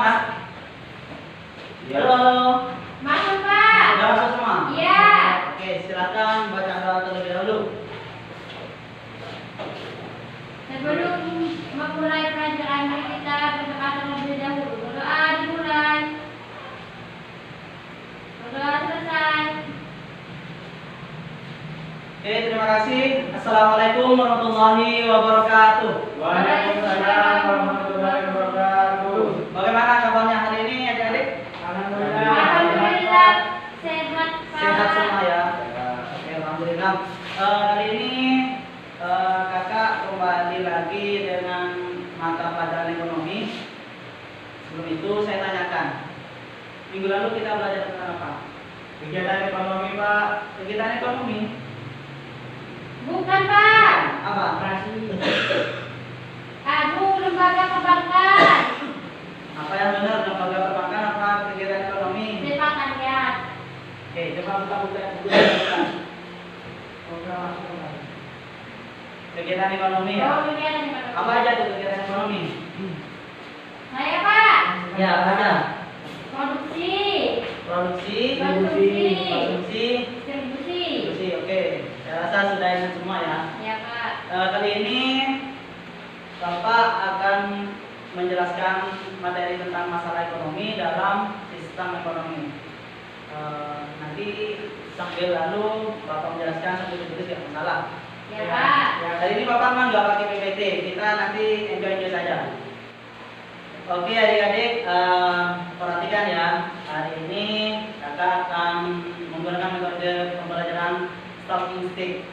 Mas? Halo. Masuk, Pak. Sudah masuk semua? Iya. Oke, silakan baca doa terlebih dahulu. Sebelum memulai pelajaran, mari kita berdoa terlebih dahulu. Berdoa dimulai. Berdoa selesai. Oke, terima kasih. Assalamualaikum warahmatullahi wabarakatuh. Waalaikumsalam warahmatullahi wabarakatuh. Bagaimana kabarnya hari ini, adik-adik? Alhamdulillah sehat, Pak. Sehat semua ya. Oke, alhamdulillah. Hari ini kakak kembali lagi dengan mata pelajaran ekonomi. Sebelum itu saya tanyakan, minggu lalu kita belajar tentang apa? Kegiatan ekonomi, Pak. Kegiatan ekonomi. Bukan, Pak. Apa? Aduh, lembaga perbankan. Apa yang benar, lembaga perbankan apa kegiatan ekonomi? Sepakat ya. Oke, coba buka-buka dulu. Kegiatan ekonomi ya. Oh, kegiatan ekonomi. Apa aja tuh kegiatan ekonomi? Saya, Pak. Ya, apa aja? Produksi, Produksi, konsumsi, konsumsi, distribusi. distribusi. Oke, saya rasa sudah ingat semua ya. Ya, Pak. Kali ini Bapak akan menjelaskan materi tentang masalah ekonomi dalam sistem ekonomi. Nanti sambil lalu Bapak menjelaskan sambil ditulis ya masalah. Ya, Pak. Ya, hari ini Bapak memang nggak pakai PPT, kita nanti enjoy saja. Oke adik-adik, perhatikan ya. Hari ini kakak akan menggunakan metode pembelajaran talking stick.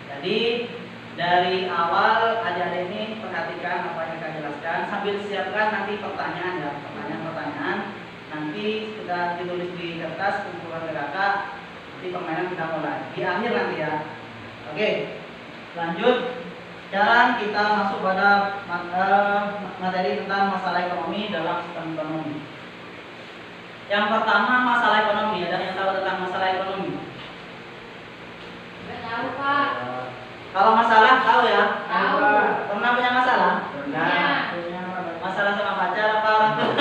Jadi dari awal adik-adik ini perhatikan apa yang kakak jelaskan sambil siapkan nanti pertanyaan ya, pertanyaan-pertanyaan. Nanti sudah ditulis di kertas kumpulan ke kakak. Nanti permainan kita mulai di akhir nanti ya. Oke, lanjut. Sekarang kita masuk pada materi tentang masalah ekonomi dalam sistem ekonomi. Yang pertama masalah ekonomi. Ada yang tahu tentang masalah ekonomi? Nggak tahu, Pak. Kalau masalah tahu ya? Tahu. Pernah punya masalah? Benar. Masalah sama pacar apa orang tua?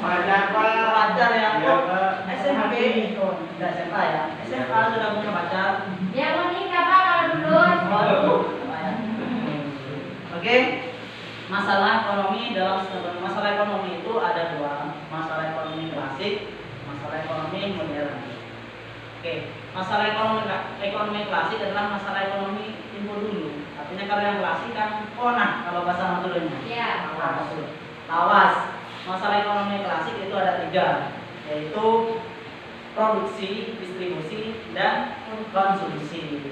Pacar, Pak. Pacar ya? Iya, Pak. SMP? Sudah SMA ya? SMA sudah punya pacar? Dia mau nikah, Pak, kalau lulus. Waduh. Oke, masalah ekonomi dalam sistem masalah ekonomi itu ada dua, masalah ekonomi klasik, masalah ekonomi modern. Oke, masalah ekonomi klasik adalah masalah ekonomi timur dulu. Artinya kalau yang klasik kan konah kalau bahasa Maduranya. Iya. Lawas. Masalah ekonomi klasik itu ada tiga, yaitu produksi, distribusi, dan konsumsi.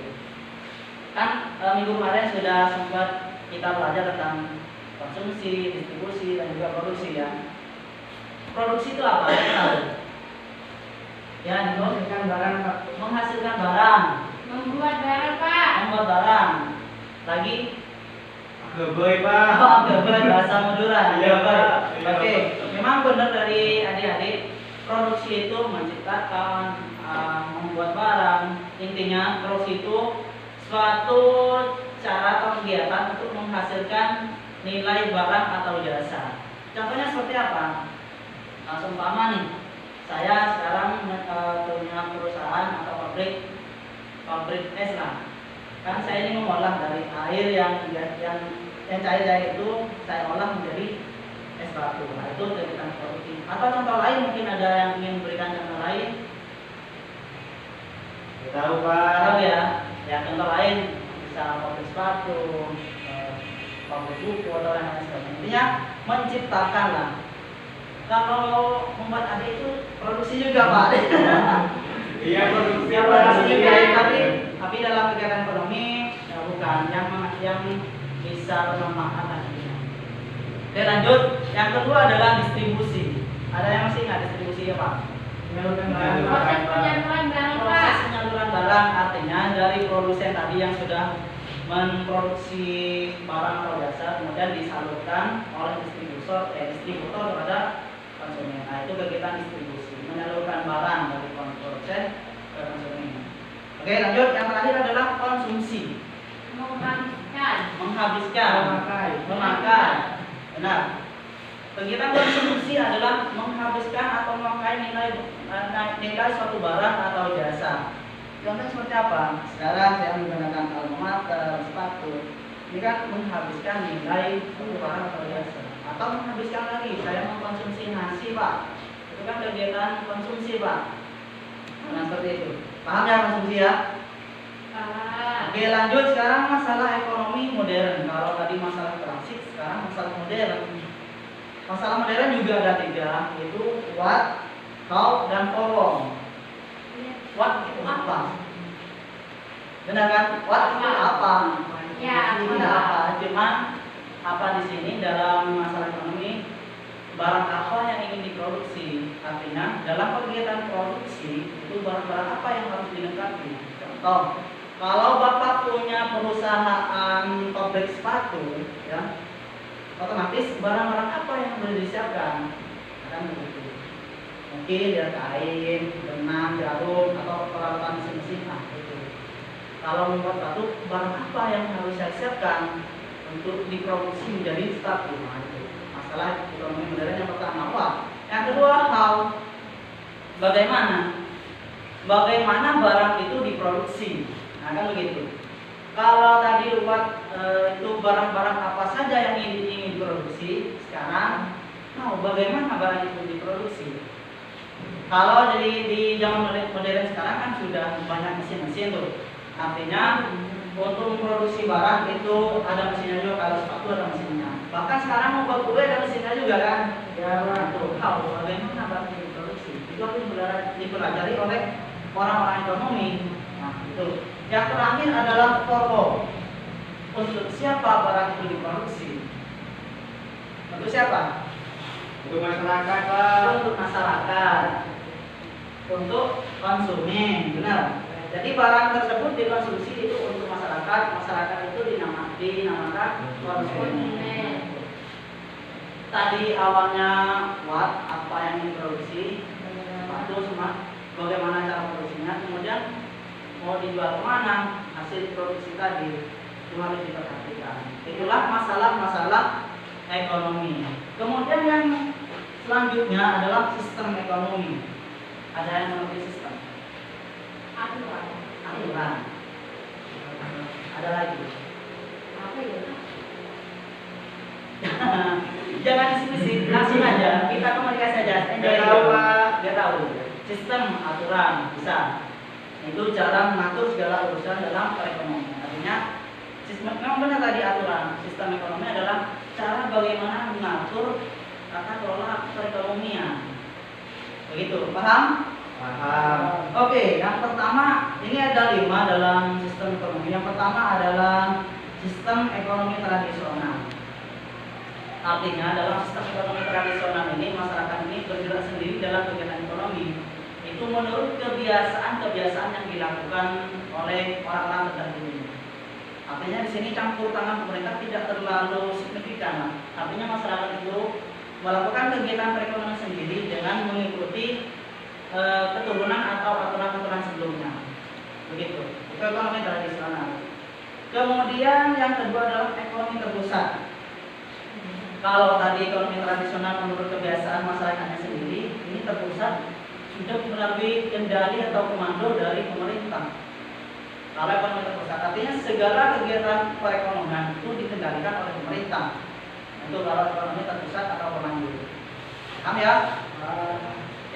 Kan minggu kemarin sudah sempat kita belajar tentang konsumsi, distribusi, dan juga produksi ya. Produksi itu apa? Kita tahu. Ya, menghasilkan barang, Pak. Menghasilkan barang. Membuat barang, Pak. Membuat barang. Lagi? Geboy, Pak. Oh, bahasa Madura. Iya, Pak. Oke, memang benar dari adik-adik. Produksi itu menciptakan, membuat barang. Intinya produksi itu suatu cara atau kegiatan untuk menghasilkan nilai barang atau jasa. Contohnya seperti apa? Seumpama nih, saya sekarang punya perusahaan atau pabrik es lah. Kan saya ini mengolah dari air yang cair itu saya olah menjadi es batu. Nah, itu kegiatan produksi. Atau contoh lain mungkin ada yang ingin berikan contoh lain? Tahu, Pak. Tahu ya? Ya contoh lain bisa pabrik sepatu, pabrik buku atau yang lain sebagainya. Intinya menciptakan lah. Kalau membuat adik itu produksi juga Pak. Iya, produksi, Ya, Pak. produksi juga, Iya. tapi dalam kegiatan ekonomi ya bukan yang bisa bermanfaat nantinya. Oke lanjut. Yang kedua adalah distribusi. Ada yang masih ingat distribusi ya Pak? Menyalurkan Proses penyaluran barang, Pak. Proses penyaluran barang artinya dari produsen tadi yang sudah memproduksi barang atau jasa kemudian disalurkan oleh distributor kepada konsumen. Nah itu kegiatan distribusi, menyalurkan barang dari produsen ke konsumen. Oke lanjut, yang terakhir adalah konsumsi. Menghabiskan. Menghabiskan, Memakai. memakai. Benar. Kegiatan konsumsi adalah menghabiskan atau memakai nilai suatu barang atau jasa. Contoh seperti apa? Sekarang saya menggunakan alma mater, sepatu. Ini kan menghabiskan nilai suatu barang atau jasa. Atau menghabiskan lagi, saya mengkonsumsi nasi, Pak. Itu kan kegiatan konsumsi, Pak. Nah, seperti itu. Paham ya konsumsi ya? Oke, lanjut sekarang masalah ekonomi modern. Kalau tadi masalah klasik, sekarang masalah modern. Masalah modern juga ada 3, yaitu what, how, dan for long. What itu apa? Benar kan? What itu apa? Ya, Ini apa? Cuma apa di sini dalam masalah ekonomi, barang apa yang ingin diproduksi. Artinya dalam kegiatan produksi itu barang-barang apa yang harus dilengkapi. Contoh, kalau Bapak punya perusahaan pabrik sepatu, ya, otomatis barang-barang apa yang boleh disiapkan? Akan begitu. Mungkin ya kain, benang, jarum, atau peralatan mesin-mesin. Nah, itu. Kalau membuat sepatu, barang apa yang harus saya siapkan untuk diproduksi menjadi sepatu? Nah, itu. Masalah ekonomi modern yang pertama apa? Yang kedua, how? Bagaimana? Bagaimana barang itu diproduksi? Nah, kan begitu. Kalau tadi buat itu barang-barang apa saja yang ingin diproduksi, sekarang mau bagaimana barang itu diproduksi? Kalau di zaman modern sekarang kan sudah banyak mesin-mesin tuh. Artinya untuk memproduksi barang itu ada mesinnya juga. Kalau sepatu ada mesinnya. Bahkan sekarang membuat kue ada mesinnya juga kan? Ya, itu. Tahu bagaimana barang itu diproduksi? Itu harus dipelajari oleh orang-orang ekonomi. Nah, itu. Yang terakhir adalah for. Untuk siapa barang itu diproduksi? Untuk siapa? Untuk masyarakat, Pak. Untuk masyarakat. Untuk konsumen, benar. Jadi barang tersebut dikonsumsi itu untuk masyarakat. Masyarakat itu dinamakan konsumen. Tadi awalnya what, apa yang diproduksi, itu semua bagaimana cara produksinya, kemudian mau dijual kemana hasil produksi tadi, itu harus diperhatikan. Itulah masalah-masalah ekonomi. Kemudian yang selanjutnya adalah sistem ekonomi. Ada yang mengerti sistem? Aturan. Ada lagi? Apa ya? Jangan diskusi, langsung aja. Kita komunikasi aja. Nggak tahu, Pak. Nggak tahu. Sistem aturan bisa. Itu cara mengatur segala urusan dalam perekonomian. Artinya, sistem memang benar tadi aturan. Sistem ekonomi adalah cara bagaimana mengatur tata kelola perekonomian. Begitu, paham? Paham. Oke, yang pertama ini ada 5 dalam sistem ekonomi. Yang pertama adalah sistem ekonomi tradisional. Artinya dalam sistem ekonomi tradisional ini masyarakat ini bergerak sendiri dalam kegiatan ekonomi. Itu menurut kebiasaan-kebiasaan yang dilakukan oleh orang-orang terdahulu. Artinya di sini campur tangan pemerintah tidak terlalu signifikan. Artinya masyarakat itu melakukan kegiatan perekonomian sendiri dengan mengikuti keturunan atau aturan-aturan sebelumnya. Begitu. Itu ekonomi tradisional. Kemudian yang kedua adalah ekonomi terpusat. Kalau tadi ekonomi tradisional menurut kebiasaan masyarakatnya sendiri, ini terpusat sudah melalui kendali atau komando dari pemerintah. Kalau ekonomi terpusat artinya segala kegiatan perekonomian itu dikendalikan oleh pemerintah. Itu kalau ekonomi terpusat atau komando. Paham ya?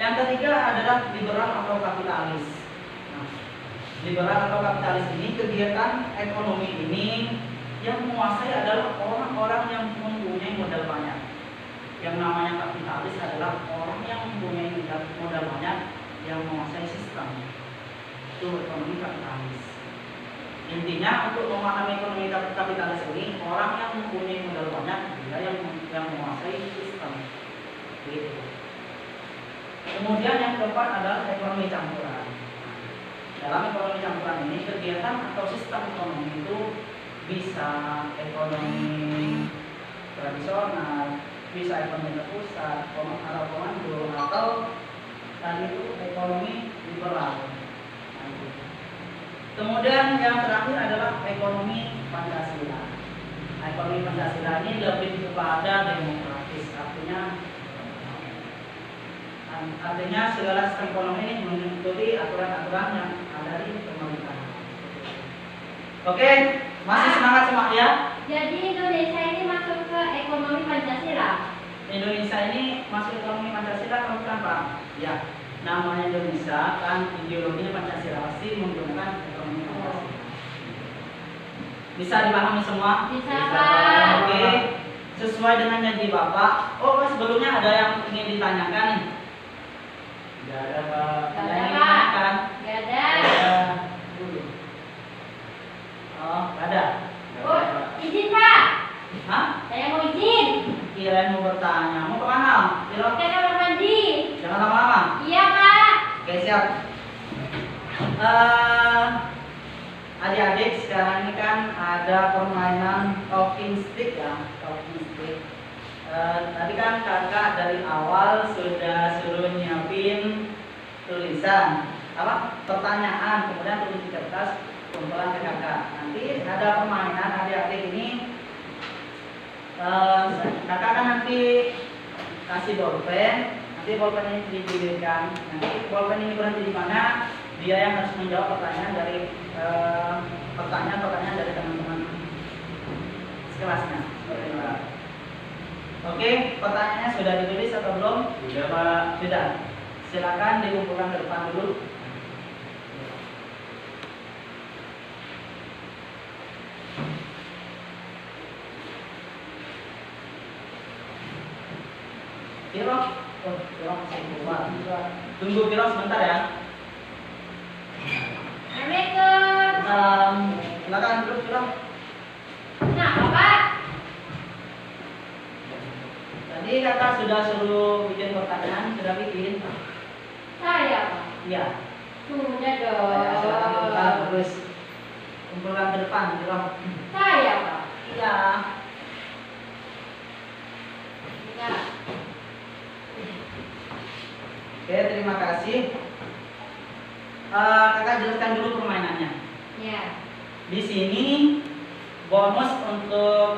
Yang ketiga adalah liberal atau kapitalis. Nah, liberal atau kapitalis ini kegiatan ekonomi ini yang menguasai adalah orang-orang yang mempunyai modal banyak. Yang namanya kapitalis adalah orang yang mempunyai modal banyak yang menguasai sistem. Itu ekonomi kapitalis. Intinya untuk memahami ekonomi kapitalis ini, orang yang mempunyai modal banyak dia yang menguasai sistem. Gitu. Kemudian yang keempat adalah ekonomi campuran. Dalam ekonomi campuran ini kegiatan atau sistem ekonomi itu bisa ekonomi tradisional, bisa ekonomi terpusat, atau komando, atau tadi itu ekonomi liberal. Kemudian yang terakhir adalah ekonomi Pancasila. Ekonomi Pancasila ini lebih kepada demokratis, artinya artinya segala sistem ekonomi ini mengikuti aturan-aturan yang ada di pemerintahan. Oke, masih semangat semua ya? Jadi Indonesia ini masuk ke ekonomi Pancasila. Indonesia ini masuk ekonomi Pancasila kan bukan Pak? Ya, namanya Indonesia kan ideologinya Pancasila, pasti menggunakan ekonomi Pancasila. Bisa dipahami semua? Bisa Pak. Oke, sesuai dengan janji Bapak. Oh, sebelumnya ada yang ingin ditanyakan nih? Tidak ada Pak. Gak Ada ada yang ingin Pak. ditanyakan? Gak ada. Dulu. Oh, gak ada. Oh, izin Pak. Hah? Saya mau izin. Kirain mau bertanya. Mau kemana? Kira Ke kamar mandi. jangan lama-lama. Iya Pak. Oke, siap. Adik-adik, sekarang ini kan ada permainan talking stick ya, talking stick. Tadi kan kakak dari awal sudah suruh nyiapin tulisan, apa? Pertanyaan, kemudian tulis di kertas, kumpulan ke kakak. Nanti ada permainan adik-adik ini. Kakak kan nanti kasih bolpen, nanti bolpen ini dipilihkan. Nanti bolpen ini berhenti di mana? Dia yang harus menjawab pertanyaan dari pertanyaan dari teman-teman sekelasnya. Oke, pertanyaannya sudah ditulis atau belum? Sudah Pak. Sudah. Silakan dikumpulkan ke depan dulu. Viro, oh Viro masih keluar. Tunggu Viro sebentar ya. Assalamualaikum. Silakan duduk Viro. Kenapa Pak? Tadi kakak sudah suruh bikin pertanyaan, sudah bikin? Saya Pak. Iya. Sudah Silakan dibuka, dong. terus kumpulkan ke depan Viro. Saya Pak. Iya. Ya. Oke, terima kasih. Kakak jelaskan dulu permainannya. Ya. Di sini bonus untuk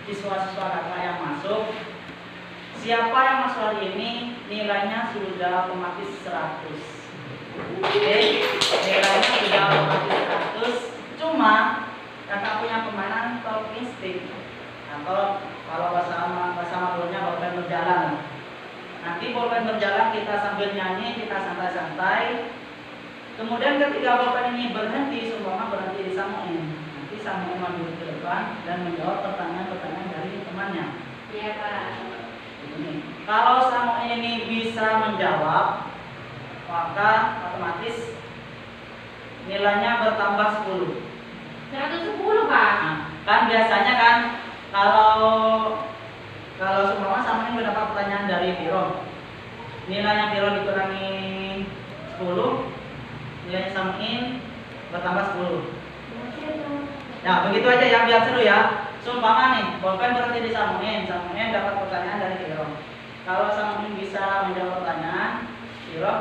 siswa-siswa kakak yang masuk. Siapa yang masuk hari ini nilainya sudah otomatis 100. Oke, nilainya sudah otomatis 100. Cuma kakak punya permainan talking stick atau kalau bahasa Maduranya bolpen berjalan. Nanti bolpen berjalan kita sambil nyanyi, kita santai-santai. Kemudian ketika bolpen ini berhenti, seumpama berhenti di Samuel. Nanti Samuel maju ke depan dan menjawab pertanyaan-pertanyaan dari temannya. Iya Pak. Ini. Kalau Samuel ini bisa menjawab, maka otomatis nilainya bertambah 10. 110 Pak. Nah, kan biasanya kan kalau seumpama Samuel mendapat pertanyaan dari Viro, nilainya Viro dikurangi 10, nilainya Samuel bertambah 10. Nah, begitu aja ya, biar seru ya. Seumpama nih, bolpen berhenti di Samuel dapat pertanyaan dari Viro. Kalau Samuel bisa menjawab pertanyaan, Viro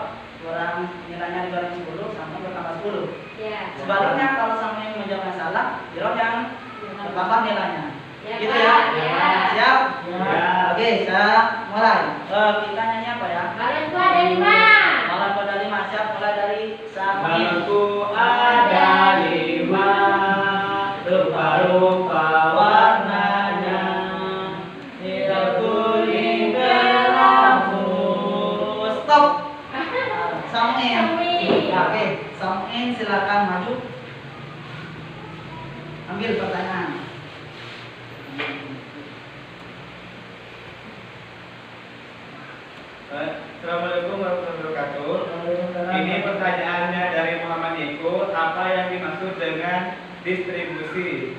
kurang nilainya dikurangi 10, Samuel bertambah 10. Iya. Sebaliknya kalau Samuel menjawabnya salah, Viro yang bertambah nilainya. Ya, Gitu Pak. ya? Ya. Siap? Ya. Oke, saya mulai. Kita nyanyi apa ya? Balonku ada 5. Malam pada 5, siap, mulai dari Samuel. Balonku ada 5, rupa-rupa warnanya, hitam kuning kelabu. Stop. Samuel. Samuel. Ya, oke, Samuel silakan maju. Ambil pertanyaan. Assalamualaikum warahmatullahi wabarakatuh. Ini pertanyaannya dari Muhammad Niko. Apa yang dimaksud dengan distribusi?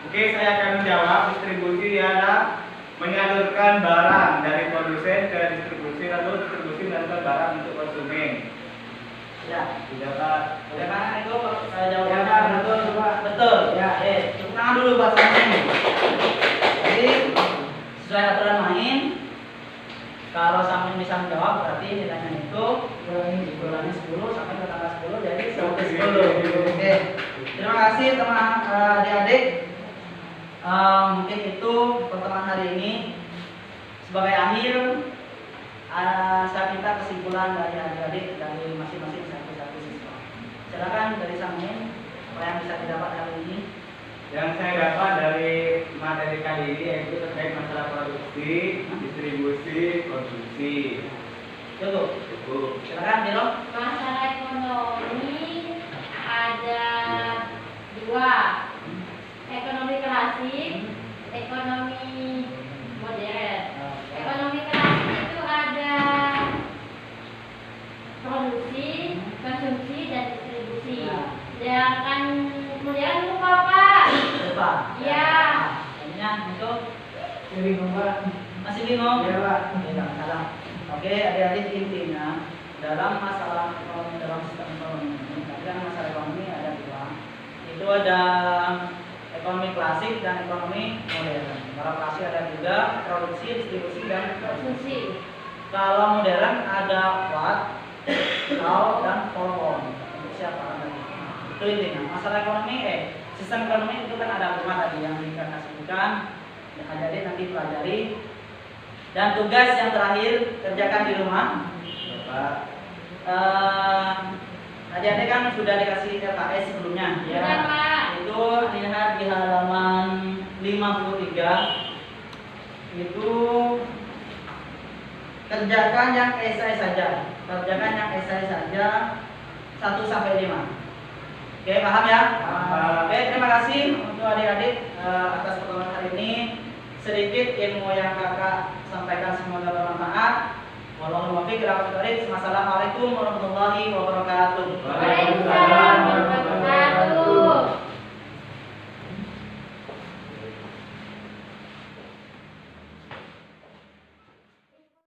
Oke, saya akan menjawab. Distribusi adalah menyalurkan barang dari produsen ke distribusi, lalu distribusi menyalurkan barang untuk konsumen. Ya. Tidak Pak. Bagaimana itu jawabannya? Ya, Pak, betul, Pak. Betul. Ya, tepuk tangan dulu Pak Samuel. Jadi sesuai aturan main, kalau Samuel bisa menjawab berarti nilainya itu dikurangi 10 sampai bertambah 10 jadi 110. Oke. Terima kasih teman adik-adik. Mungkin itu pertemuan hari ini. sebagai akhir saya minta kesimpulan dari adik-adik dari masing-masing satu-satu siswa. Silakan dari Samin, apa yang bisa didapat hari ini? Yang saya dapat dari materi kali ini yaitu terkait masalah produksi, distribusi, konsumsi. Cukup. Cukup. Silakan Dino. Masalah ekonomi ada dua, ekonomi klasik, ekonomi modern. Ekonomi klasik itu ada produksi, konsumsi, dan distribusi. Sedangkan modern lupa Pak. Lupa. Iya. Ini untuk Bingung Pak. masih bingung? Iya Pak. Tidak salah. Oke, adik-adik, intinya dalam masalah ekonomi, dalam sistem ekonomi ini, tadi kan masalah ekonomi ada dua. Itu ada ekonomi klasik dan ekonomi modern. Kalau klasik ada tiga, produksi, distribusi, dan Konsumsi. Kalau modern ada Watt, Law, dan Polon. Untuk siapa tadi? Itu intinya. Masalah ekonomi, sistem ekonomi itu kan ada 5 tadi yang dikasihkan. Adik-adik nanti pelajari. Dan tugas yang terakhir kerjakan di rumah. Bapak. Adik-adik kan sudah dikasih LKS sebelumnya. Sudah, Pak. Itu lihat di halaman 53. Itu kerjakan yang esai saja. Kerjakan yang esai saja 1 sampai 5. Oke, paham ya? Paham. Oke, terima kasih untuk adik-adik atas pertemuan hari ini. Sedikit ilmu yang kakak sampaikan semoga bermanfaat. Wassalamualaikum warahmatullahi wabarakatuh.